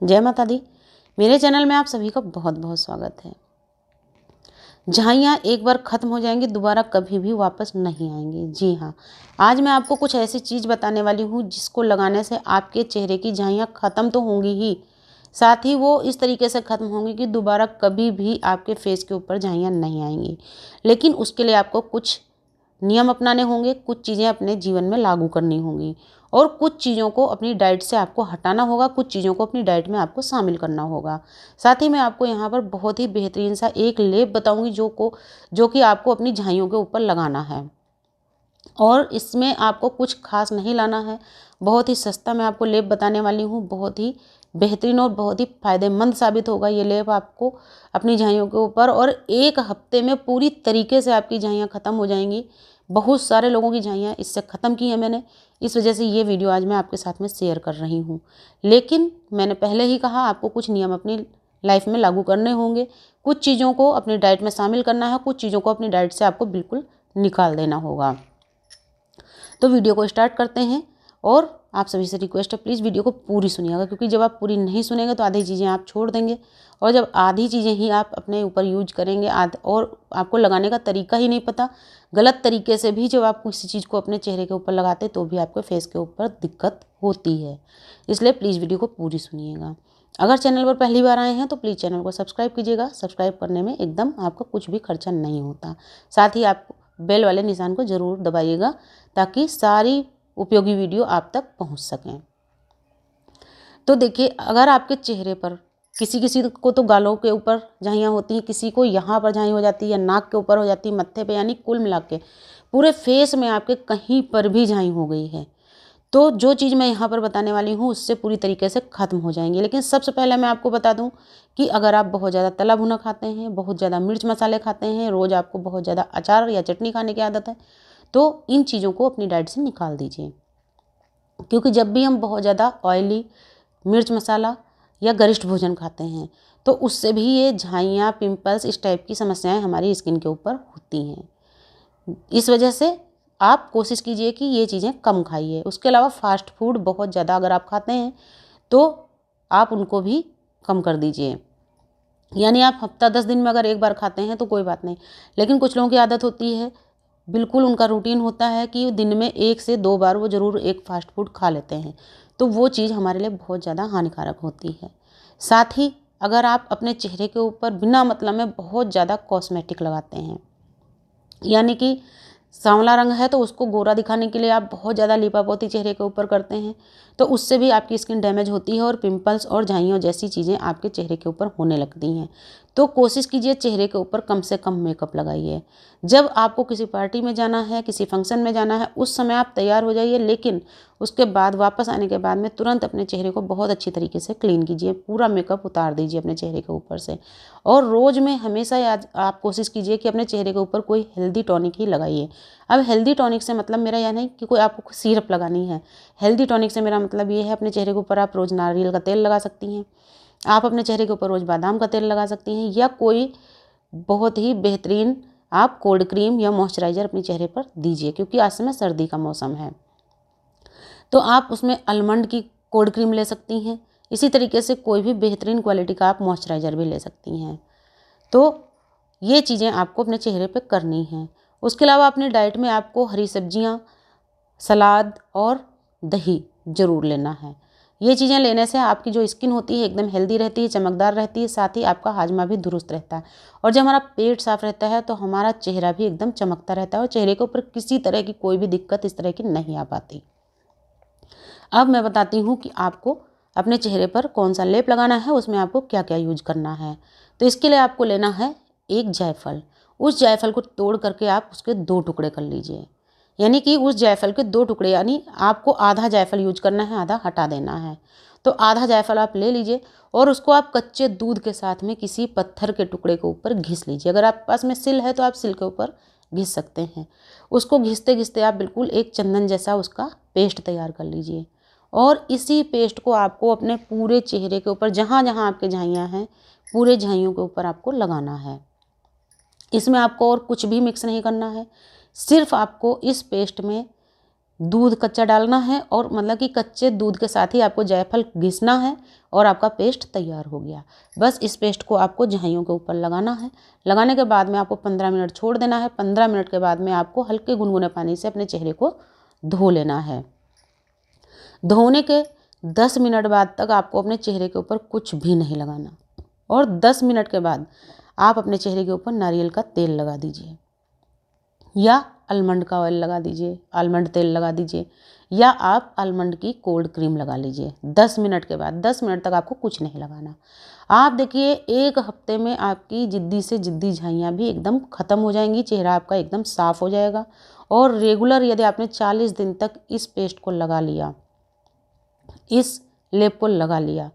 जय माता दी। मेरे चैनल में आप सभी का बहुत बहुत स्वागत है। झाइयाँ एक बार ख़त्म हो जाएंगी, दोबारा कभी भी वापस नहीं आएंगी। जी हाँ, आज मैं आपको कुछ ऐसी चीज़ बताने वाली हूँ जिसको लगाने से आपके चेहरे की झाइयाँ ख़त्म तो होंगी ही, साथ ही वो इस तरीके से ख़त्म होंगी कि दोबारा कभी भी आपके फेस के ऊपर झाइयाँ नहीं आएंगी। लेकिन उसके लिए आपको कुछ नियम अपनाने होंगे, कुछ चीज़ें अपने जीवन में लागू करनी होंगी और कुछ चीज़ों को अपनी डाइट से आपको हटाना होगा, कुछ चीज़ों को अपनी डाइट में आपको शामिल करना होगा। साथ ही मैं आपको यहाँ पर बहुत ही बेहतरीन सा एक लेप बताऊँगी जो कि आपको अपनी झाइयों के ऊपर लगाना है और इसमें आपको कुछ खास नहीं लाना है। बहुत ही सस्ता मैं आपको लेप बताने वाली हूँ, बहुत ही बेहतरीन और बहुत ही फ़ायदेमंद साबित होगा ये लेप आपको अपनी झाइयों के ऊपर, और 1 हफ्ते में पूरी तरीके से आपकी झाइयाँ ख़त्म हो जाएंगी। बहुत सारे लोगों की झाइयाँ इससे ख़त्म की हैं मैंने, इस वजह से ये वीडियो आज मैं आपके साथ में शेयर कर रही हूँ। लेकिन मैंने पहले ही कहा, आपको कुछ नियम अपनी लाइफ में लागू करने होंगे, कुछ चीज़ों को अपनी डाइट में शामिल करना है, कुछ चीज़ों को अपनी डाइट से आपको बिल्कुल निकाल देना होगा। तो वीडियो को स्टार्ट करते हैं और आप सभी से रिक्वेस्ट है, प्लीज़ वीडियो को पूरी सुनिएगा, क्योंकि जब आप पूरी नहीं सुनेंगे तो आधी चीज़ें आप छोड़ देंगे और जब आधी चीज़ें ही आप अपने ऊपर यूज करेंगे और आपको लगाने का तरीका ही नहीं पता, गलत तरीके से भी जब आप किसी चीज़ को अपने चेहरे के ऊपर लगाते तो भी आपके फेस के ऊपर दिक्कत होती है। इसलिए प्लीज़ वीडियो को पूरी सुनिएगा। अगर चैनल पर पहली बार आए हैं तो प्लीज़ चैनल को सब्सक्राइब कीजिएगा। सब्सक्राइब करने में एकदम आपका कुछ भी खर्चा नहीं होता। साथ ही आप बेल वाले निशान को ज़रूर दबाइएगा ताकि सारी उपयोगी वीडियो आप तक पहुंच सकें। तो देखिए, अगर आपके चेहरे पर किसी किसी को तो गालों के ऊपर झाइयाँ होती हैं, किसी को यहाँ पर झाई हो जाती है या नाक के ऊपर हो जाती है, मत्थे पे, यानी कुल मिला के पूरे फेस में आपके कहीं पर भी झाई हो गई है तो जो चीज़ मैं यहाँ पर बताने वाली हूँ उससे पूरी तरीके से ख़त्म हो जाएंगी। लेकिन सबसे पहले मैं आपको बता दूँ कि अगर आप बहुत ज़्यादा तला भुना खाते हैं, बहुत ज़्यादा मिर्च मसाले खाते हैं, रोज़ आपको बहुत ज़्यादा अचार या चटनी खाने की आदत है, तो इन चीज़ों को अपनी डाइट से निकाल दीजिए। क्योंकि जब भी हम बहुत ज़्यादा ऑयली, मिर्च मसाला या गरिष्ठ भोजन खाते हैं तो उससे भी ये झाइयाँ, पिंपल्स, इस टाइप की समस्याएं हमारी स्किन के ऊपर होती हैं। इस वजह से आप कोशिश कीजिए कि ये चीज़ें कम खाइए। उसके अलावा फास्ट फूड बहुत ज़्यादा अगर आप खाते हैं तो आप उनको भी कम कर दीजिए। यानी आप हफ्ता 10 दिन में अगर एक बार खाते हैं तो कोई बात नहीं, लेकिन कुछ लोगों की आदत होती है, बिल्कुल उनका रूटीन होता है कि दिन में 1 से 2 बार वो ज़रूर एक फास्ट फूड खा लेते हैं, तो वो चीज़ हमारे लिए बहुत ज़्यादा हानिकारक होती है। साथ ही अगर आप अपने चेहरे के ऊपर बिना मतलब में बहुत ज़्यादा कॉस्मेटिक लगाते हैं, यानी कि सांवला रंग है तो उसको गोरा दिखाने के लिए आप बहुत ज़्यादा लीपापोती चेहरे के ऊपर करते हैं, तो उससे भी आपकी स्किन डैमेज होती है और पिंपल्स और झाइयों जैसी चीज़ें आपके चेहरे के ऊपर होने लगती हैं। तो कोशिश कीजिए चेहरे के ऊपर कम से कम मेकअप लगाइए। जब आपको किसी पार्टी में जाना है, किसी फंक्शन में जाना है, उस समय आप तैयार हो जाइए, लेकिन उसके बाद वापस आने के बाद में तुरंत अपने चेहरे को बहुत अच्छी तरीके से क्लीन कीजिए, पूरा मेकअप उतार दीजिए अपने चेहरे के ऊपर से। और रोज़ में हमेशा आप कोशिश कीजिए कि अपने चेहरे के ऊपर कोई हेल्दी टॉनिक ही लगाइए। अब हेल्दी टॉनिक से मतलब मेरा यह नहीं कि कोई आपको सिरप लगानी है। हेल्दी टॉनिक से मेरा मतलब ये है, अपने चेहरे के ऊपर आप रोज़ नारियल का तेल लगा सकती हैं, आप अपने चेहरे के ऊपर रोज़ बादाम का तेल लगा सकती हैं, या कोई बहुत ही बेहतरीन आप कोल्ड क्रीम या मॉइस्चराइज़र अपने चेहरे पर दीजिए, क्योंकि आज समय सर्दी का मौसम है तो आप उसमें आलमंड की कोल्ड क्रीम ले सकती हैं। इसी तरीके से कोई भी बेहतरीन क्वालिटी का आप मॉइस्चराइज़र भी ले सकती हैं। तो ये चीज़ें आपको अपने चेहरे पे करनी हैं। उसके अलावा अपनी डाइट में आपको हरी सब्जियाँ, सलाद और दही ज़रूर लेना है। ये चीज़ें लेने से आपकी जो स्किन होती है एकदम हेल्दी रहती है, चमकदार रहती है, साथ ही आपका हाजमा भी दुरुस्त रहता है। और जब हमारा पेट साफ रहता है तो हमारा चेहरा भी एकदम चमकता रहता है और चेहरे के ऊपर किसी तरह की कोई भी दिक्कत इस तरह की नहीं आ पाती। अब मैं बताती हूँ कि आपको अपने चेहरे पर कौन सा लेप लगाना है, उसमें आपको क्या क्या यूज करना है। तो इसके लिए आपको लेना है एक जायफल। उस जायफल को तोड़ करके आप उसके 2 टुकड़े कर लीजिए, यानी कि उस जायफल के 2 टुकड़े, यानी आपको आधा जायफल यूज करना है, आधा हटा देना है। तो आधा जायफल आप ले लीजिए और उसको आप कच्चे दूध के साथ में किसी पत्थर के टुकड़े के ऊपर घिस लीजिए। अगर आपके पास में सिल है तो आप सिल के ऊपर घिस सकते हैं। उसको घिसते घिसते आप बिल्कुल एक चंदन जैसा उसका पेस्ट तैयार कर लीजिए और इसी पेस्ट को आपको अपने पूरे चेहरे के ऊपर, जहाँ जहाँ आपके झाइयाँ हैं, पूरे झाइयों के ऊपर आपको लगाना है। इसमें आपको और कुछ भी मिक्स नहीं करना है, सिर्फ आपको इस पेस्ट में दूध कच्चा डालना है और मतलब कि कच्चे दूध के साथ ही आपको जायफल घिसना है और आपका पेस्ट तैयार हो गया। बस इस पेस्ट को आपको झाइयों के ऊपर लगाना है। लगाने के बाद में आपको 15 मिनट छोड़ देना है। 15 मिनट के बाद में आपको हल्के गुनगुने पानी से अपने चेहरे को धो लेना है। धोने के 10 मिनट बाद तक आपको अपने चेहरे के ऊपर कुछ भी नहीं लगाना और 10 मिनट के बाद आप अपने चेहरे के ऊपर नारियल का तेल लगा दीजिए या आलमंड का ऑयल लगा दीजिए, आलमंड तेल लगा दीजिए या आप आलमंड की कोल्ड क्रीम लगा लीजिए। 10 मिनट के बाद 10 मिनट तक आपको कुछ नहीं लगाना। आप देखिए 1 हफ्ते में आपकी जिद्दी से जिद्दी झाइयाँ भी एकदम ख़त्म हो जाएंगी, चेहरा आपका एकदम साफ़ हो जाएगा। और रेगुलर यदि आपने 40 दिन तक इस पेस्ट को लगा लिया, इस लेप को लगा लिया,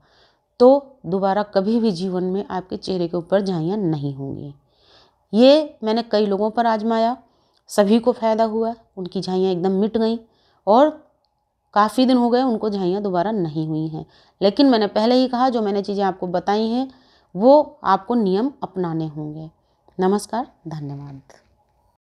तो दोबारा कभी भी जीवन में आपके चेहरे के ऊपर झाइयाँ नहीं होंगी। ये मैंने कई लोगों पर आजमाया, सभी को फ़ायदा हुआ, उनकी झाइयाँ एकदम मिट गईं और काफ़ी दिन हो गए उनको झाइयाँ दोबारा नहीं हुई हैं। लेकिन मैंने पहले ही कहा, जो मैंने चीज़ें आपको बताई हैं वो आपको नियम अपनाने होंगे। नमस्कार, धन्यवाद।